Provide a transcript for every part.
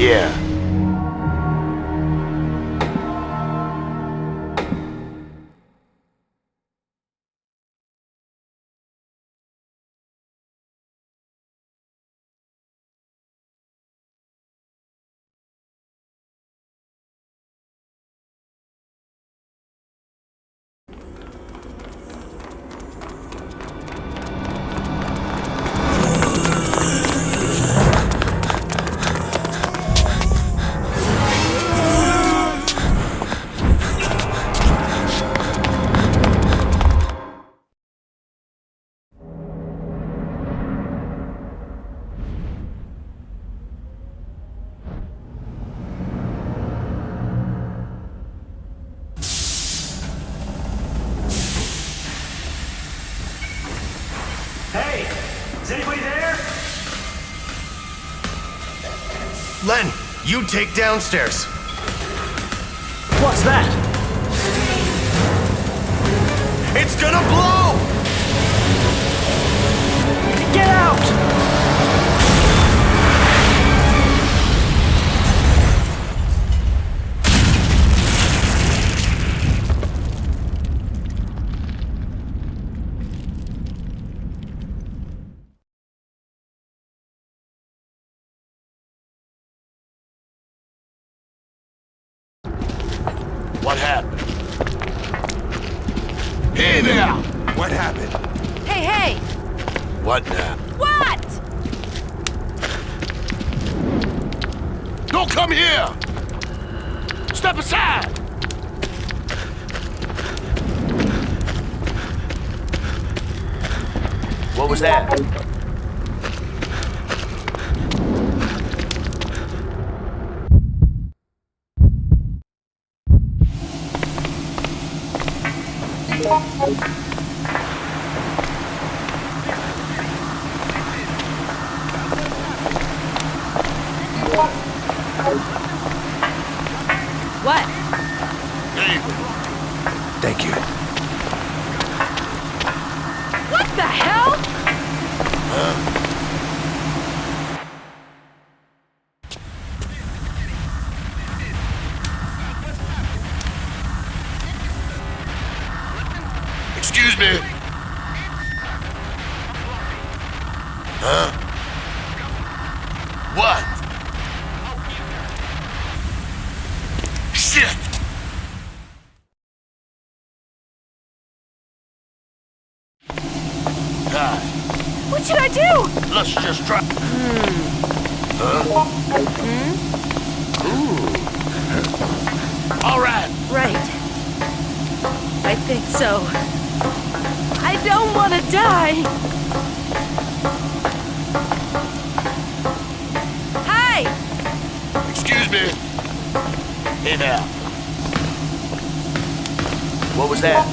Yeah. Hey, is anybody there? Len, you take downstairs. What's that? It's gonna blow! Get out! What happened? Hey there! What happened? Hey, hey! What now? What? Don't come here! Step aside! What was that? What? Thank you. What the hell? Excuse me. Huh? What? Shit! Hi. What should I do? Let's just try. Huh? Ooh. All right. Right. I think so. I don't want to die. Hi! Excuse me. Hey now. What was that?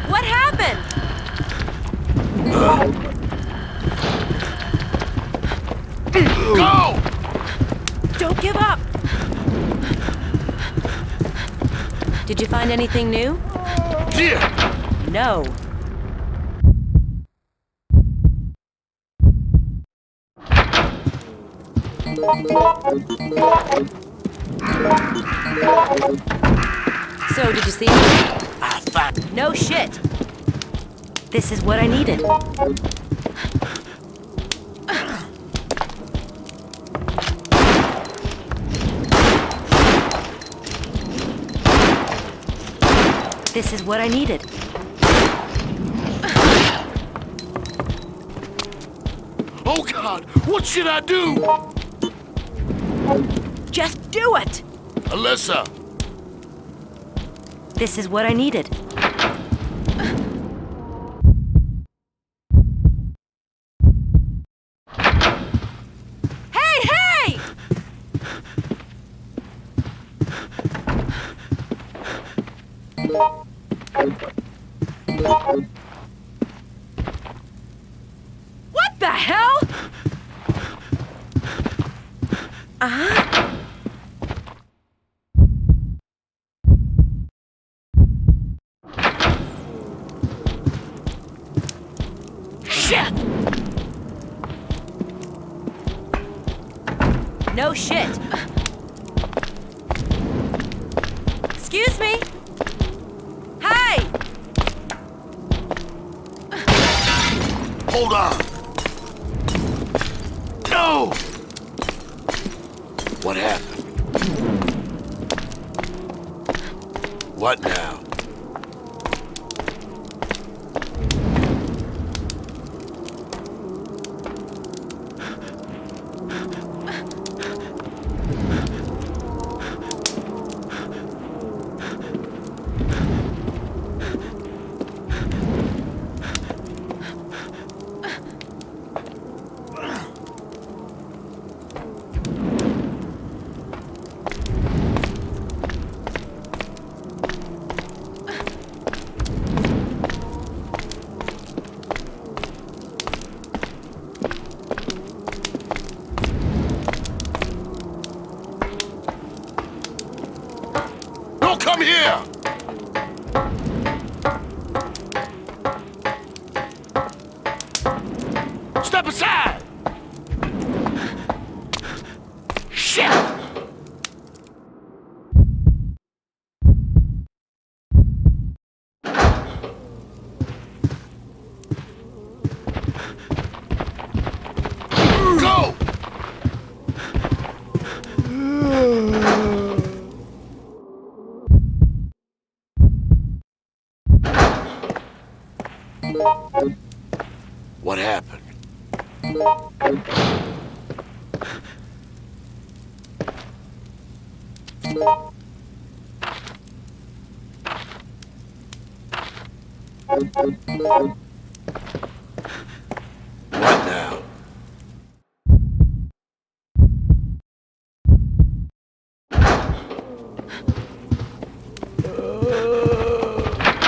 What happened? Go! Don't give up! Did you find anything new? Here! No. So, did you see me? I found. No shit. This is what I needed. This is what I needed. Oh God! What should I do? Just do it! Alyssa! This is what I needed. Hey, hey! What the hell? Uh-huh. No shit. Excuse me? Hi! Hold on. No! What happened? What now? Don't come here! Step aside! Shit! Go! What happened? What now?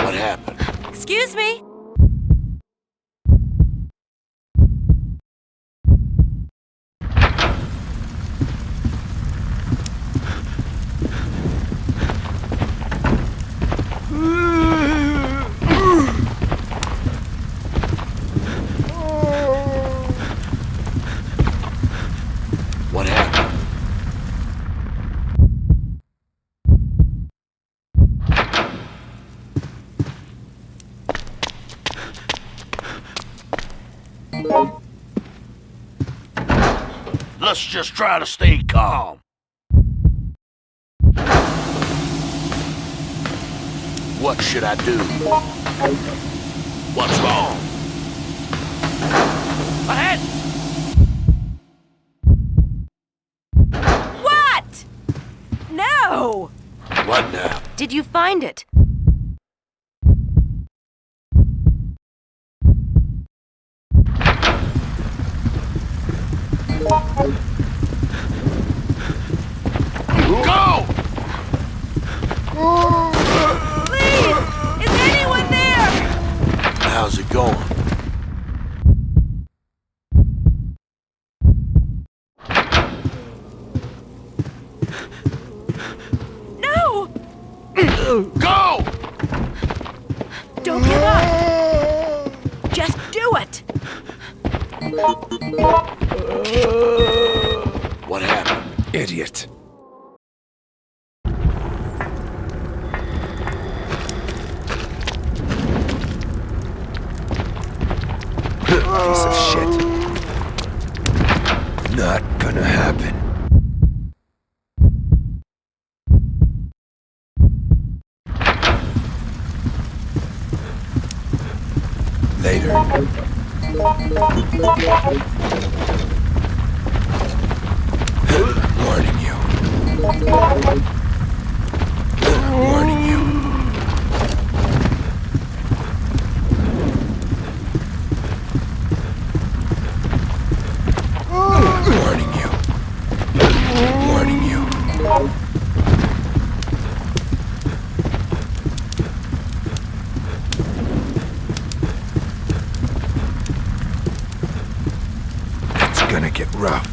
What happened? Excuse me? What happened? Let's just try to stay calm. What should I do? What's wrong? Ahead! What? No! What now? Did you find it? Go! Please! Is anyone there? How's it going? No! Go! Don't give up! Just do it! What happened? Idiot. Piece of shit. Not gonna happen. Later. Warning you. Warning you. Warning you. Warning you. It's gonna get rough.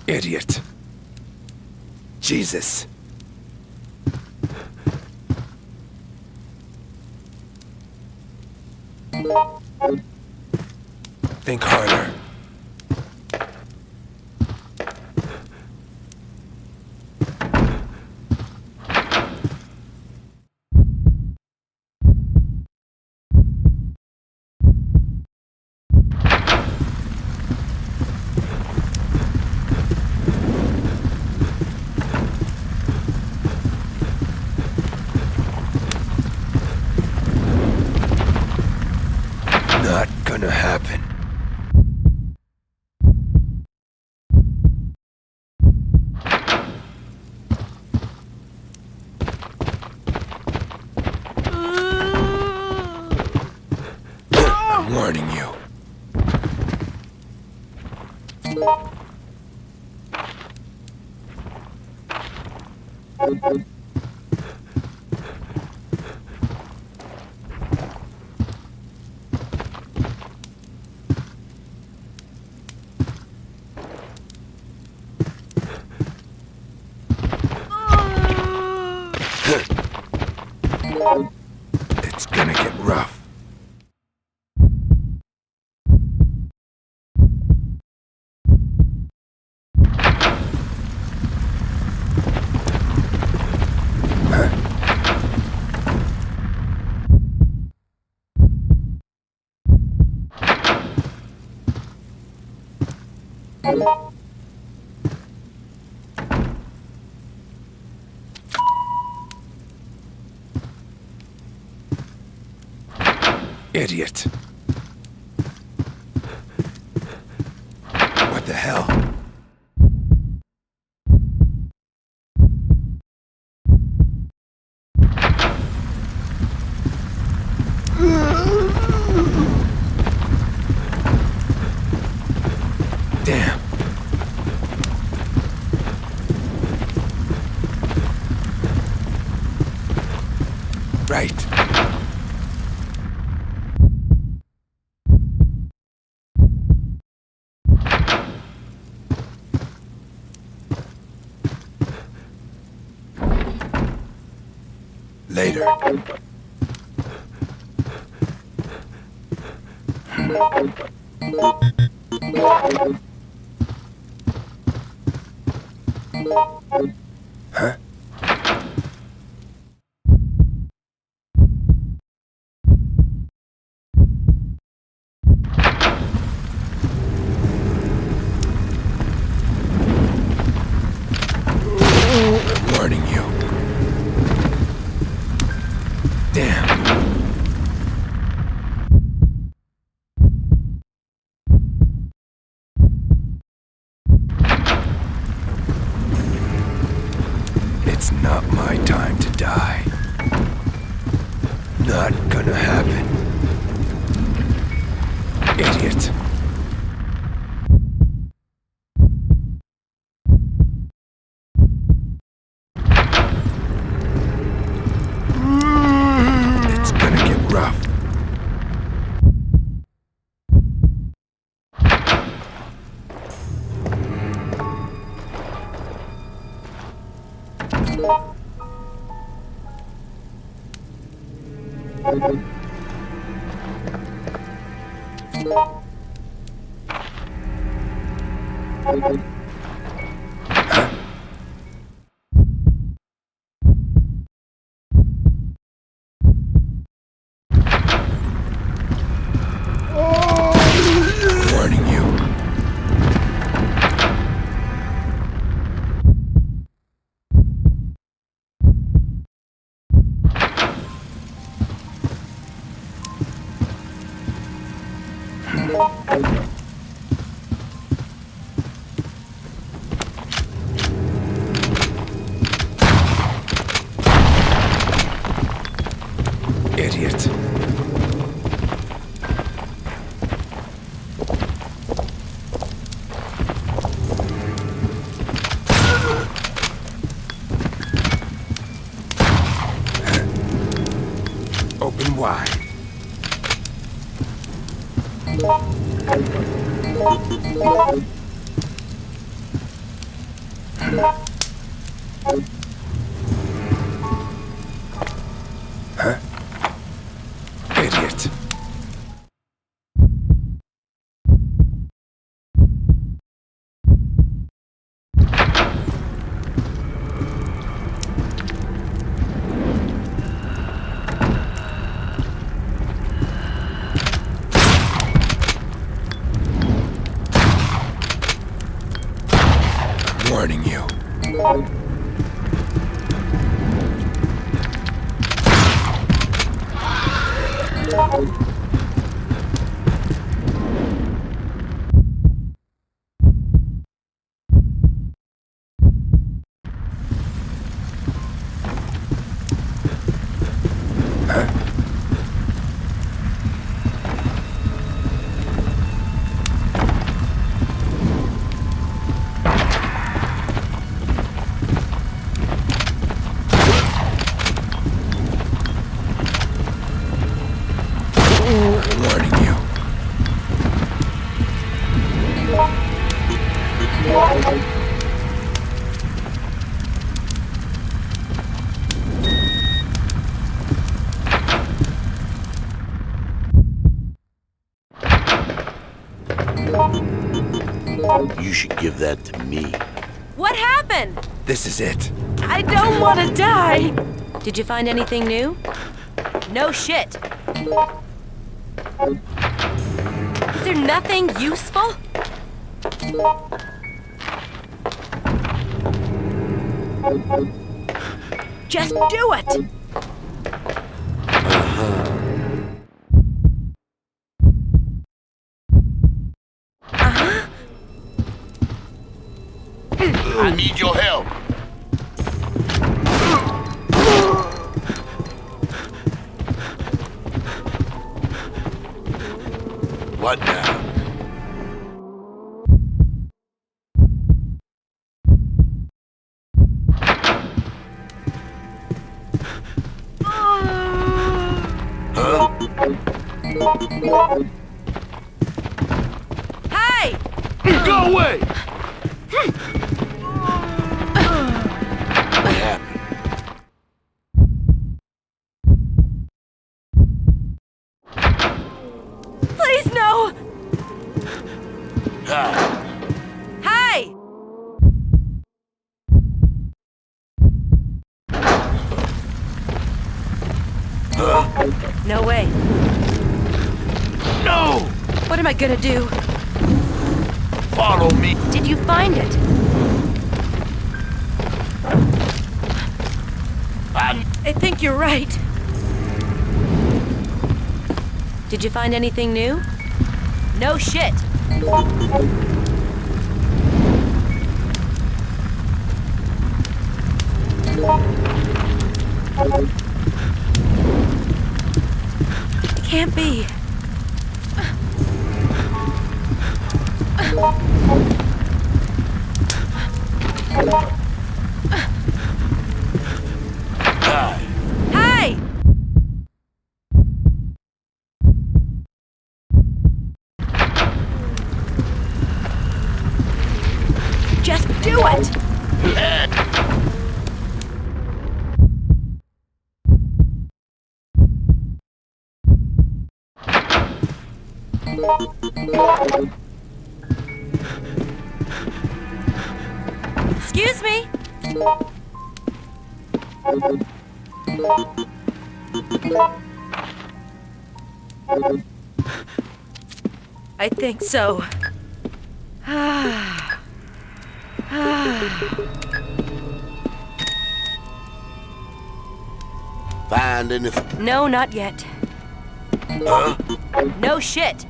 Idiot. Jesus. Think harder. Not gonna happen. I'm warning you. It's gonna get rough. Idiot. What the hell? Damn. Right. Later. Huh? I'm warning you. Damn. It's not my time to die. Not gonna happen. Idiot. It's gonna get rough. Warning you. Idiot. Open wide. Huh? Idiot. I'm warning you. Warning you. You should give that to me. What happened? This is it. I don't want to die. Did you find anything new? No shit. Is there nothing useful? Just do it! I need your help. What now? Huh? Hey! Go away! What happened? Please, no! Ah, Hey! No way. no! What am I gonna do? Follow me. Did you find it? I think you're right. Did you find anything new? No shit. Can't be. Hi. Hey! Just do it! Excuse me? I think so. Find anything? No, not yet. Huh? No shit.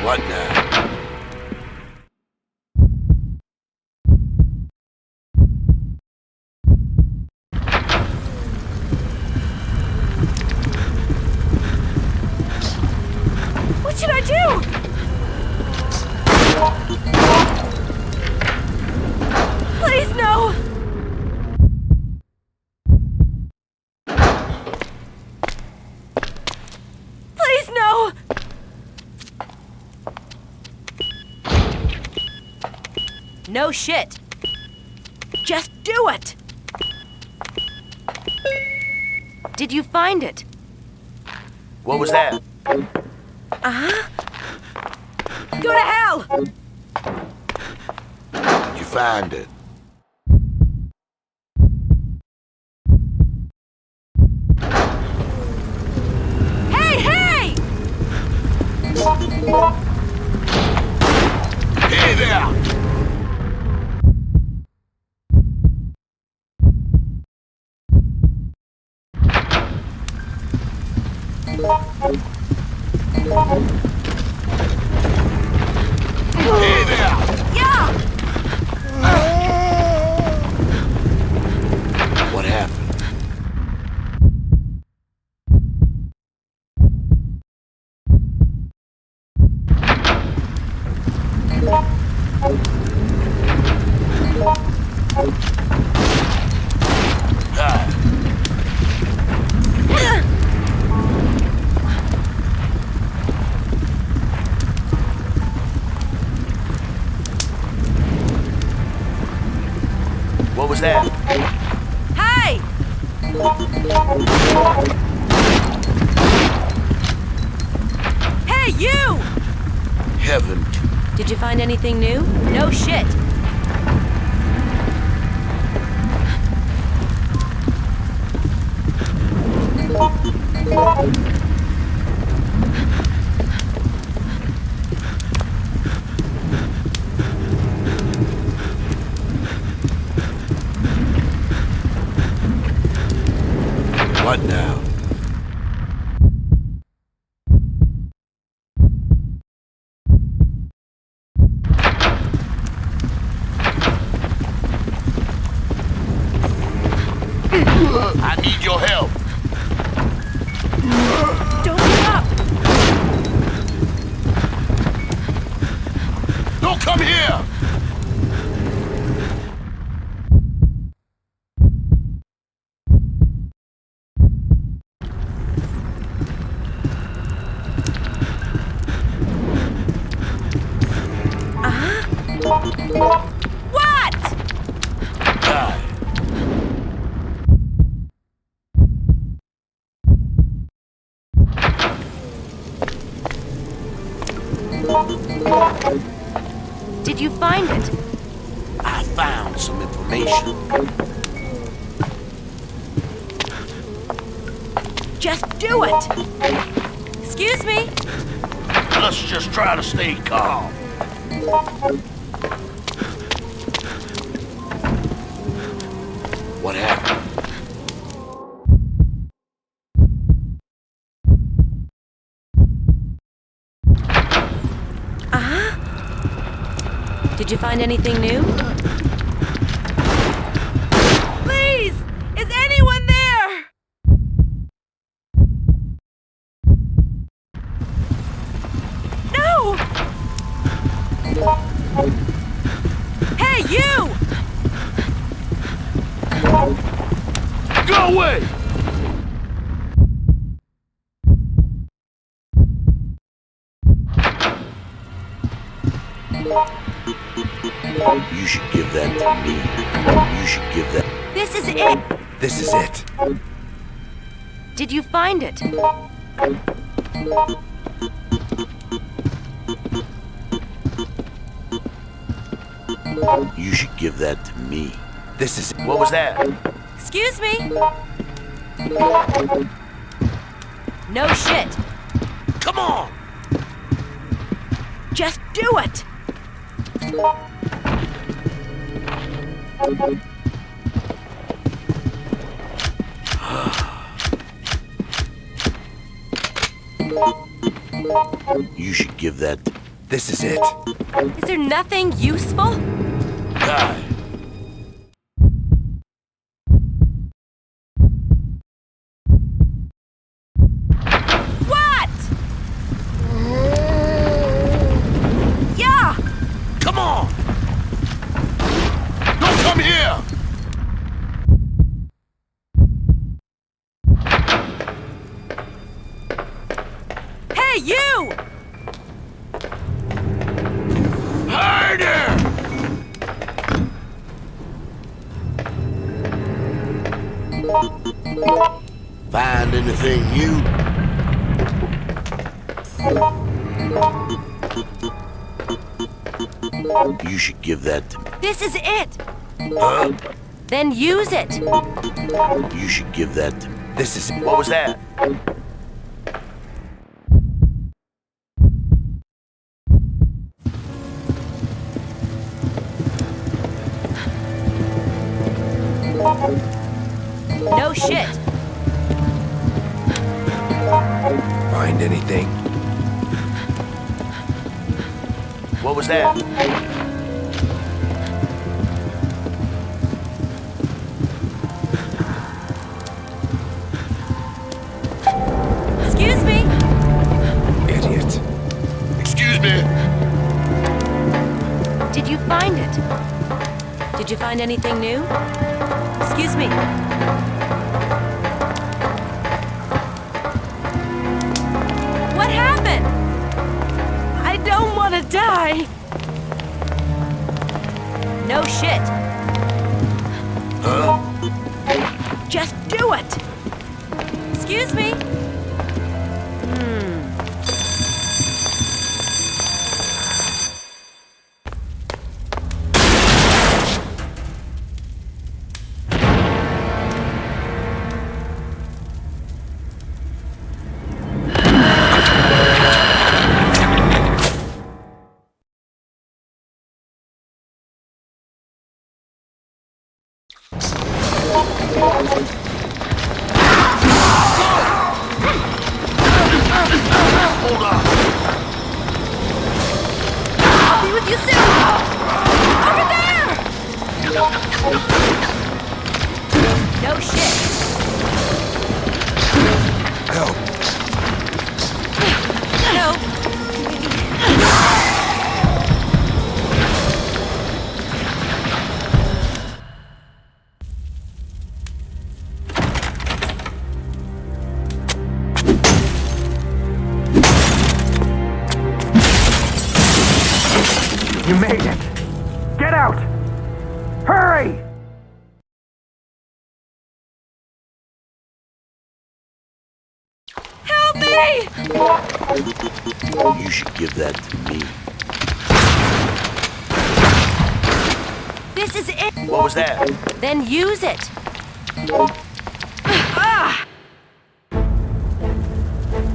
What now? What should I do? Please, no! No shit. Just do it. Did you find it? What was that? Uh-huh. Go to hell! Did you find it? Hey, hey! Hey there! Hey there! Yeah! What happened? Ah, what was that? Hey! Hey, you! Heaven. Did you find anything new? No shit. What now? I need your help. Don't give up. Don't come here! What? Die. Did you find it? I found some information. Just do it. Excuse me? Let's just try to stay calm. What happened? Did you find anything new? Please! Is anyone there? No! Hey, you! Go away! You should give that to me. You should give that. This is it! This is it. Did you find it? You should give that to me. This is it. What was that? Excuse me? No shit. Come on! Just do it! You should give that. This is it. Is there nothing useful? Die. What? Yeah! Come on! Don't come here! Hey, you! Harder! Find anything new? You should give that to me. This is it! Huh? Then use it! You should give that to me. This is What was that? No shit! Find anything? What was that? Excuse me! Idiot. Excuse me. Did you find it? Did you find anything new? Excuse me. What happened? I don't want to die. No shit. Huh? Just do it. Excuse me. Hold on. I'll be with you soon. Over there. No shit. Help. No. You made it! Get out! Hurry! Help me! You should give that to me. This is it. What was that? Then use it.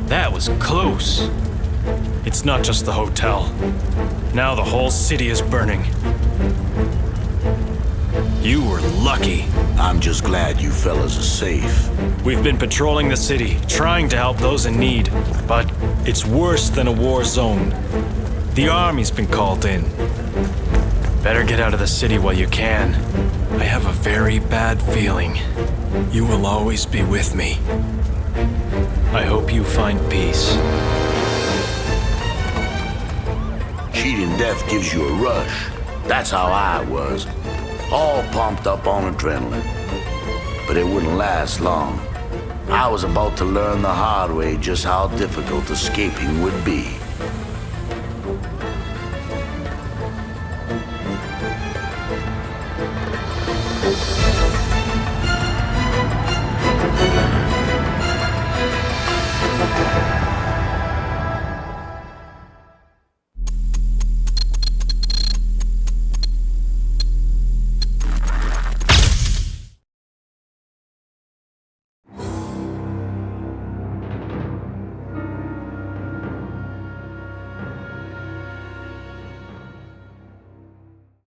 That was close. It's not just the hotel. Now the whole city is burning. You were lucky. I'm just glad you fellas are safe. We've been patrolling the city, trying to help those in need, but it's worse than a war zone. The army's been called in. Better get out of the city while you can. I have a very bad feeling. You will always be with me. I hope you find peace. Cheating death gives you a rush. That's how I was. All pumped up on adrenaline. But it wouldn't last long. I was about to learn the hard way just how difficult escaping would be.